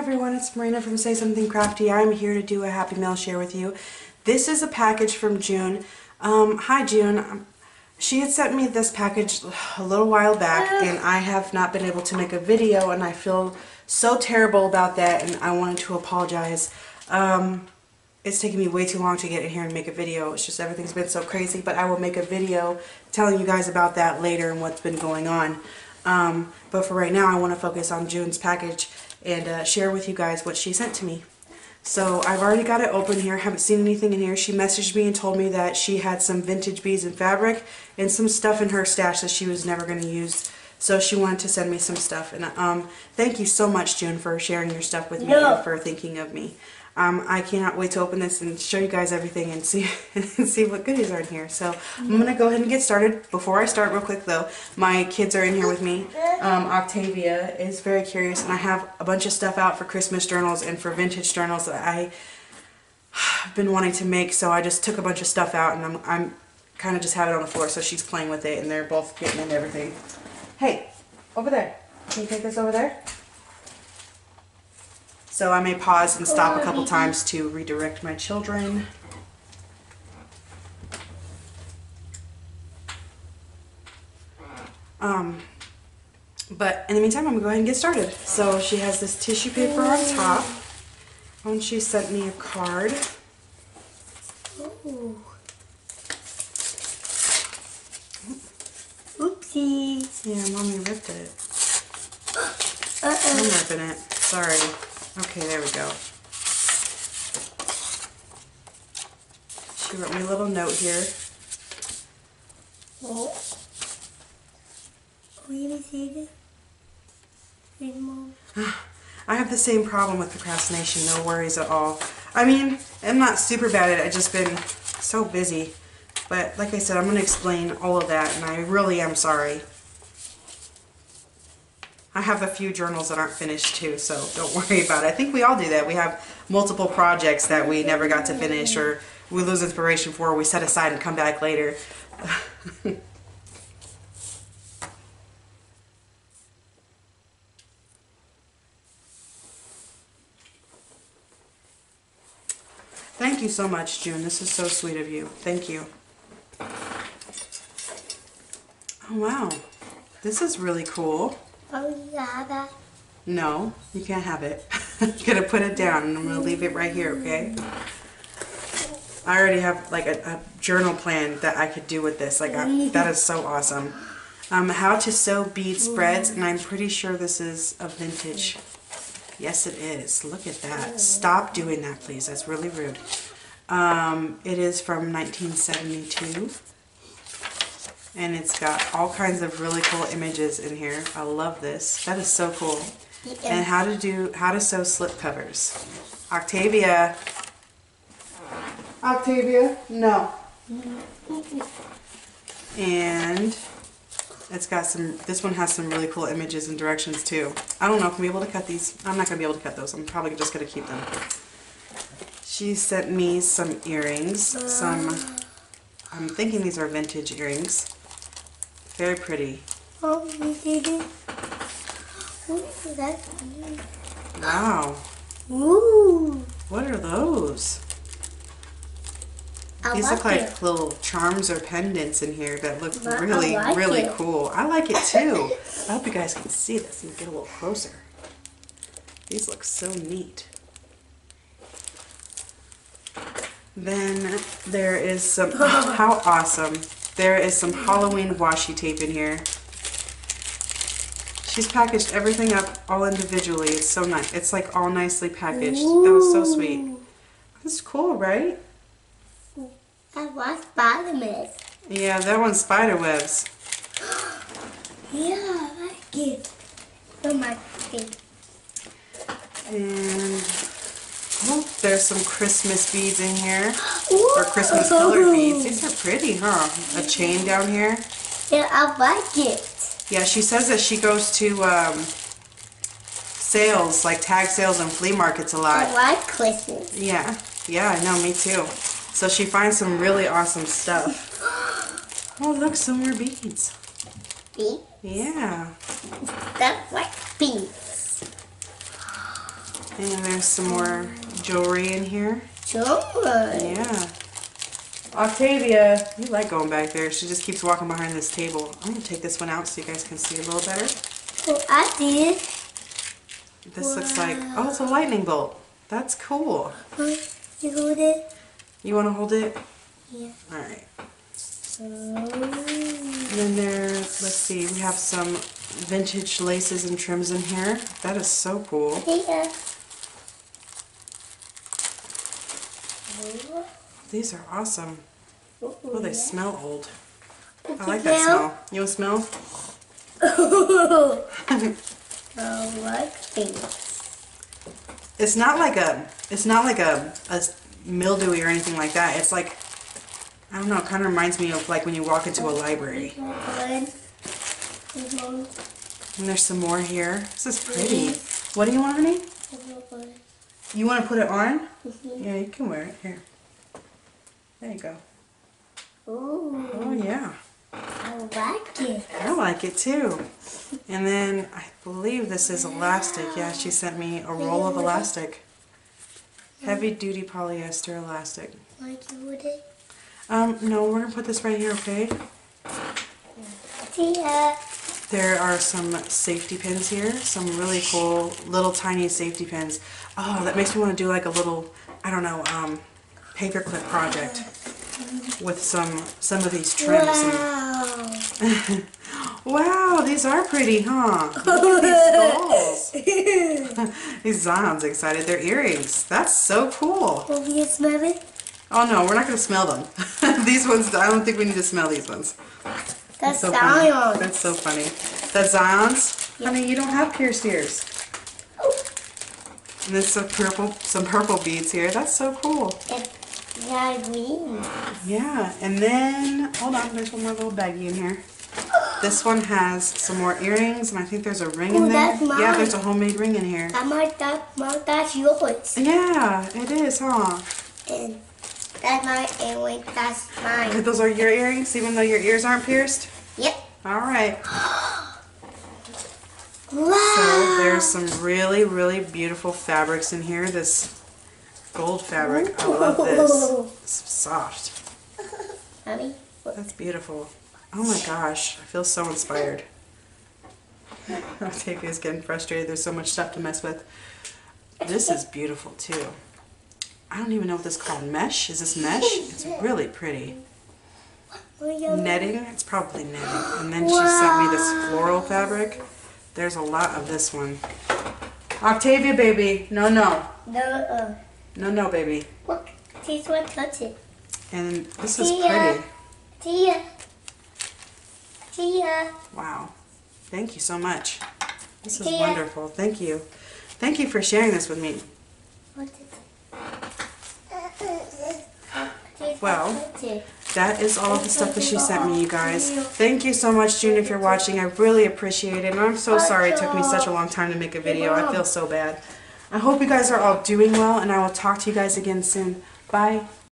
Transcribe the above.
everyone, it's Marina from Say Something Crafty. I'm here to do a Happy Mail share with you. This is a package from June. Hi June. She had sent me this package a little while back and I have not been able to make a video and I feel so terrible about that and I wanted to apologize. It's taken me way too long to get in here and make a video. It's just everything's been so crazy, but I will make a video telling you guys about that later and what's been going on. But for right now I want to focus on June's package and share with you guys what she sent to me. So I've already got it open here, haven't seen anything in here. She messaged me and told me that she had some vintage beads and fabric and some stuff in her stash that she was never going to use. So she wanted to send me some stuff. And thank you so much, June, for sharing your stuff with me and for thinking of me. I cannot wait to open this and show you guys everything and see what goodies are in here. So I'm going to go ahead and get started. Before I start, real quick though, my kids are in here with me. Octavia is very curious and I have a bunch of stuff out for Christmas journals and for vintage journals that I've been wanting to make, so I just took a bunch of stuff out and I'm kind of just have it on the floor, so she's playing with it and they're both getting into everything. Hey, over there. Can you take this over there? So I may pause and stop a couple times to redirect my children. But in the meantime, I'm going to go ahead and get started. So she has this tissue paper on top. And she sent me a card. Ooh. Oopsie. Yeah, Mommy ripped it. I'm ripping it. Sorry. Okay, there we go. She wrote me a little note here. Oh. Will you see this? Mom? I have the same problem with procrastination, no worries at all. I mean, I'm not super bad at it, I've just been so busy. But like I said, I'm going to explain all of that, and I really am sorry. I have a few journals that aren't finished too, so don't worry about it. I think we all do that. We have multiple projects that we never got to finish, or we lose inspiration for, or we set aside and come back later. Thank you so much, June. This is so sweet of you. Thank you. Oh, wow. This is really cool. Oh, you have that? No, you can't have it. I'm going to put it down and I'm going to leave it right here, okay? I already have like a journal plan that I could do with this. Like that is so awesome. How to sew bead spreads, and I'm pretty sure this is a vintage. Yes, it is. Look at that. Stop doing that, please. That's really rude. It is from 1972. And it's got all kinds of really cool images in here. I love this. That is so cool. And how to sew slip covers. Octavia. Octavia, no. And it's got some, this one has some really cool images and directions too. I don't know if I'm able to cut these. I'm not going to be able to cut those. I'm probably just going to keep them. She sent me some earrings. I'm thinking these are vintage earrings. Very pretty. Oh, you see this? That's wow. Ooh. What are those? These look like little charms or pendants in here that look really, really cool. I like it too. I hope you guys can see this and get a little closer. These look so neat. Then there is some, how awesome. There is some Halloween washi tape in here. She's packaged everything up all individually. It's so nice. It's like all nicely packaged. That was so sweet. That's cool, right? That was Spider-Man. Yeah, that one's spider webs. Yeah, I like it. Oh my God. And oh, there's some Christmas beads in here. Or Christmas colored beads. These are pretty, huh? A chain down here. Yeah, I like it. Yeah, she says that she goes to sales, like tag sales and flea markets a lot. I like Christmas. Yeah, yeah, I know, me too. So she finds some really awesome stuff. Oh, look, some more beads. Beads? Yeah. That's like beads. And there's some more jewelry in here. Sure. Yeah. Octavia, you like going back there. She just keeps walking behind this table. I'm going to take this one out so you guys can see a little better. Oh, I did. This looks like, oh, it's a lightning bolt. That's cool. You hold it? You want to hold it? Yeah. Alright. Oh. And then there's, let's see, we have some vintage laces and trims in here. That is so cool. Yeah. These are awesome. Oh, they smell old. I I like that smell. You want to smell? I like things. It's not like a mildewy or anything like that. It's like, I don't know, it kind of reminds me of like when you walk into a library. And there's some more here. This is pretty. What do you want, honey? You want to put it on? Yeah, you can wear it. Here. There you go. Ooh, Oh, yeah. I like it. I like it too. And then I believe this is elastic. Yeah, she sent me a roll of elastic. Heavy duty polyester elastic. Like you would it? No, we're gonna put this right here, okay? See ya. There are some safety pins here. Some really cool little tiny safety pins. Oh, that makes me want to do like a little, I don't know, paperclip project with some of these trims. Wow. And wow, these are pretty, huh? Look at these balls. These Zion's excited. They're earrings. That's so cool. Will you smell it? Oh no, we're not going to smell them. These ones, I don't think we need to smell these ones. That's so Zion. funny. That's so funny. That's Zion's? Yeah. Honey, you don't have pierced ears. And there's some purple beads here. That's so cool. Yeah, green. Yeah, and then, hold on, there's one more little baggie in here. This one has some more earrings, and I think there's a ring in there. That's mine. Yeah, there's a homemade ring in here. That's yours. Yeah, it is, huh? And that's mine, and wait, that's mine. Those are your earrings, even though your ears aren't pierced? Yep. All right. Wow. So there's some really, really beautiful fabrics in here. This gold fabric, I love this. It's soft. Mommy, That's beautiful. Oh my gosh, I feel so inspired. Octavia's getting frustrated. There's so much stuff to mess with. This is beautiful too. I don't even know what this is called. Mesh? Is this mesh? It's really pretty. Netting? It's probably netting. And then she sent me this floral fabric. There's a lot of this one. Octavia, baby. No, no. No, No, no, baby. look, this one touch it. And this is Tia. pretty. Tia. Tia. Wow. Thank you so much. This is Tia. wonderful. Thank you. Thank you for sharing this with me. What is it? Well, Touch it. that is all of the stuff that she sent me, you guys. Thank you so much, June, if you're watching. I really appreciate it. And I'm so sorry it took me such a long time to make a video. I feel so bad. I hope you guys are all doing well, and I will talk to you guys again soon. Bye.